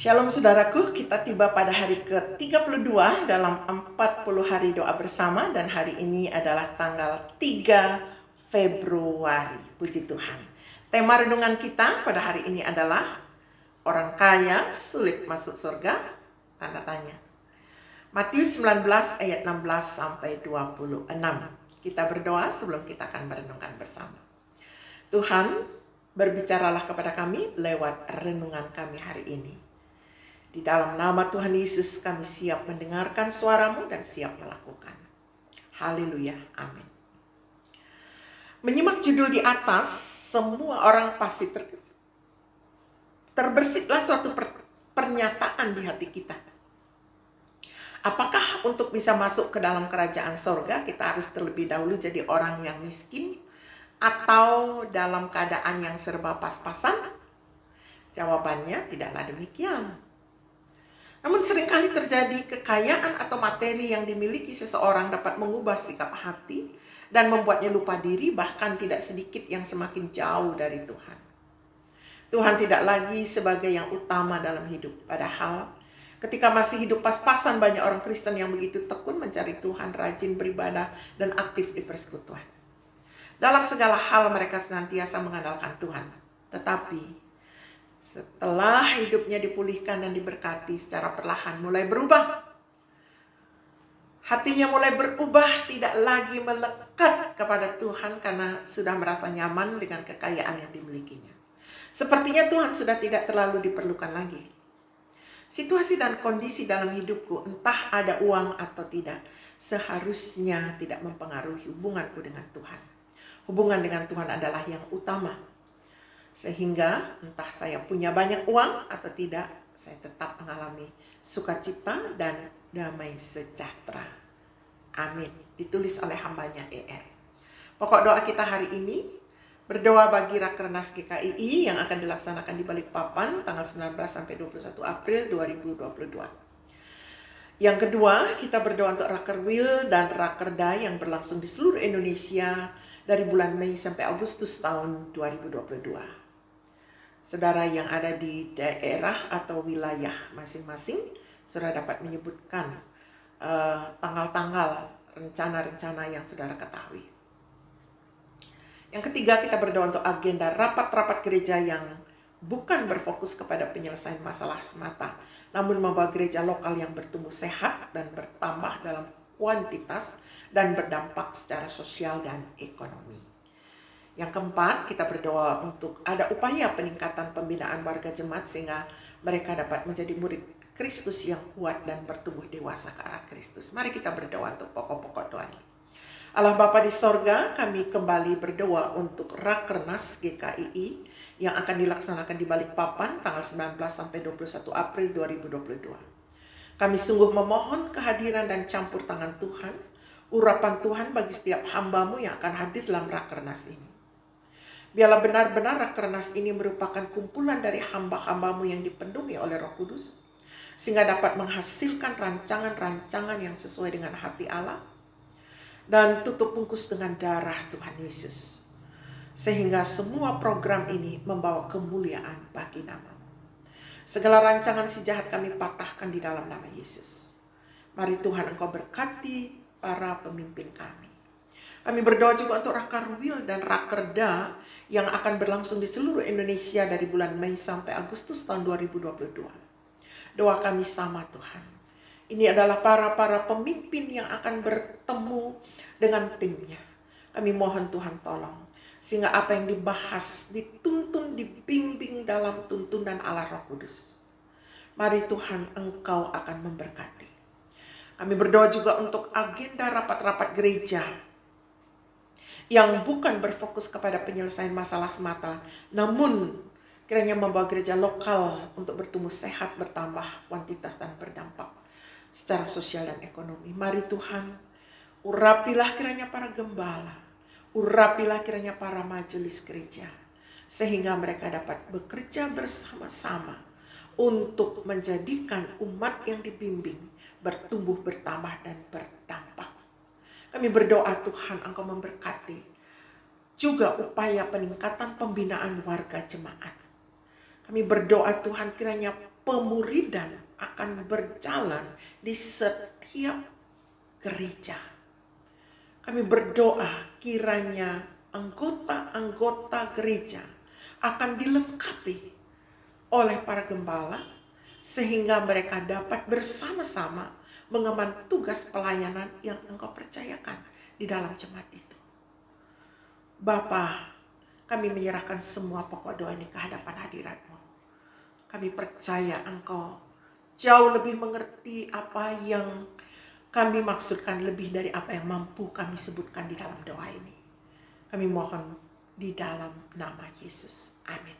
Shalom saudaraku, kita tiba pada hari ke-32 dalam 40 hari doa bersama dan hari ini adalah tanggal 3 Februari. Puji Tuhan. Tema renungan kita pada hari ini adalah orang kaya sulit masuk surga? Tanda tanya. Matius 19 ayat 16 sampai 26. Kita berdoa sebelum kita akan merenungkan bersama. Tuhan, berbicaralah kepada kami lewat renungan kami hari ini. Di dalam nama Tuhan Yesus kami siap mendengarkan suara-Mu dan siap melakukan. Haleluya, amin. Menyimak judul di atas, semua orang pasti terbersihlah suatu pernyataan di hati kita. Apakah untuk bisa masuk ke dalam kerajaan sorga kita harus terlebih dahulu jadi orang yang miskin? Atau dalam keadaan yang serba pas-pasan? Jawabannya tidaklah demikian. Namun seringkali terjadi kekayaan atau materi yang dimiliki seseorang dapat mengubah sikap hati dan membuatnya lupa diri, bahkan tidak sedikit yang semakin jauh dari Tuhan. Tuhan tidak lagi sebagai yang utama dalam hidup. Padahal ketika masih hidup pas-pasan banyak orang Kristen yang begitu tekun mencari Tuhan, rajin beribadah dan aktif di persekutuan. Dalam segala hal mereka senantiasa mengandalkan Tuhan. Tetapi setelah hidupnya dipulihkan dan diberkati secara perlahan mulai berubah. Hatinya mulai berubah, tidak lagi melekat kepada Tuhan karena sudah merasa nyaman dengan kekayaan yang dimilikinya. Sepertinya Tuhan sudah tidak terlalu diperlukan lagi. Situasi dan kondisi dalam hidupku, entah ada uang atau tidak, seharusnya tidak mempengaruhi hubunganku dengan Tuhan. Hubungan dengan Tuhan adalah yang utama. Sehingga entah saya punya banyak uang atau tidak, saya tetap mengalami sukacita dan damai sejahtera. Amin. Ditulis oleh hambanya ER. Pokok doa kita hari ini, berdoa bagi Rakernas GKII yang akan dilaksanakan di Balikpapan tanggal 19 sampai 21 April 2022. Yang kedua, kita berdoa untuk Rakerwil dan Rakerda yang berlangsung di seluruh Indonesia dari bulan Mei sampai Agustus tahun 2022. Saudara yang ada di daerah atau wilayah masing-masing sudah dapat menyebutkan tanggal-tanggal rencana-rencana yang saudara ketahui. Yang ketiga, kita berdoa untuk agenda rapat-rapat gereja yang bukan berfokus kepada penyelesaian masalah semata, namun membawa gereja lokal yang bertumbuh sehat dan bertambah dalam kuantitas dan berdampak secara sosial dan ekonomi. Yang keempat, kita berdoa untuk ada upaya peningkatan pembinaan warga jemaat sehingga mereka dapat menjadi murid Kristus yang kuat dan bertumbuh dewasa ke arah Kristus. Mari kita berdoa untuk pokok-pokok doa ini. Allah Bapa di sorga, kami kembali berdoa untuk Rakernas GKII yang akan dilaksanakan di Balikpapan tanggal 19 sampai 21 April 2022. Kami sungguh memohon kehadiran dan campur tangan Tuhan, urapan Tuhan bagi setiap hamba-Mu yang akan hadir dalam Rakernas ini. Biarlah benar-benar Rakernas ini merupakan kumpulan dari hamba-hamba-Mu yang dipenuhi oleh Roh Kudus, sehingga dapat menghasilkan rancangan-rancangan yang sesuai dengan hati Allah, dan tutup bungkus dengan darah Tuhan Yesus, sehingga semua program ini membawa kemuliaan bagi nama-Mu. Segala rancangan si jahat kami patahkan di dalam nama Yesus. Mari Tuhan Engkau berkati para pemimpin kami. Kami berdoa juga untuk Rakerwil dan Rakerda yang akan berlangsung di seluruh Indonesia dari bulan Mei sampai Agustus tahun 2022. Doa kami sama Tuhan. Ini adalah para pemimpin yang akan bertemu dengan timnya. Kami mohon Tuhan tolong. Sehingga apa yang dibahas, dituntun, dibimbing dalam tuntunan Allah Roh Kudus. Mari Tuhan Engkau akan memberkati. Kami berdoa juga untuk agenda rapat-rapat gereja yang bukan berfokus kepada penyelesaian masalah semata, namun kiranya membawa gereja lokal untuk bertumbuh sehat, bertambah kuantitas dan berdampak secara sosial dan ekonomi. Mari Tuhan, urapilah kiranya para gembala, urapilah kiranya para majelis gereja, sehingga mereka dapat bekerja bersama-sama untuk menjadikan umat yang dibimbing bertumbuh, bertambah, dan berdampak. Kami berdoa Tuhan Engkau memberkati juga upaya peningkatan pembinaan warga jemaat. Kami berdoa Tuhan kiranya pemuridan akan berjalan di setiap gereja. Kami berdoa kiranya anggota-anggota gereja akan dilengkapi oleh para gembala sehingga mereka dapat bersama-sama mengemban tugas pelayanan yang Engkau percayakan di dalam jemaat itu. Bapa, kami menyerahkan semua pokok doa ini ke hadapan hadirat-Mu. Kami percaya Engkau jauh lebih mengerti apa yang kami maksudkan lebih dari apa yang mampu kami sebutkan di dalam doa ini. Kami mohon di dalam nama Yesus. Amin.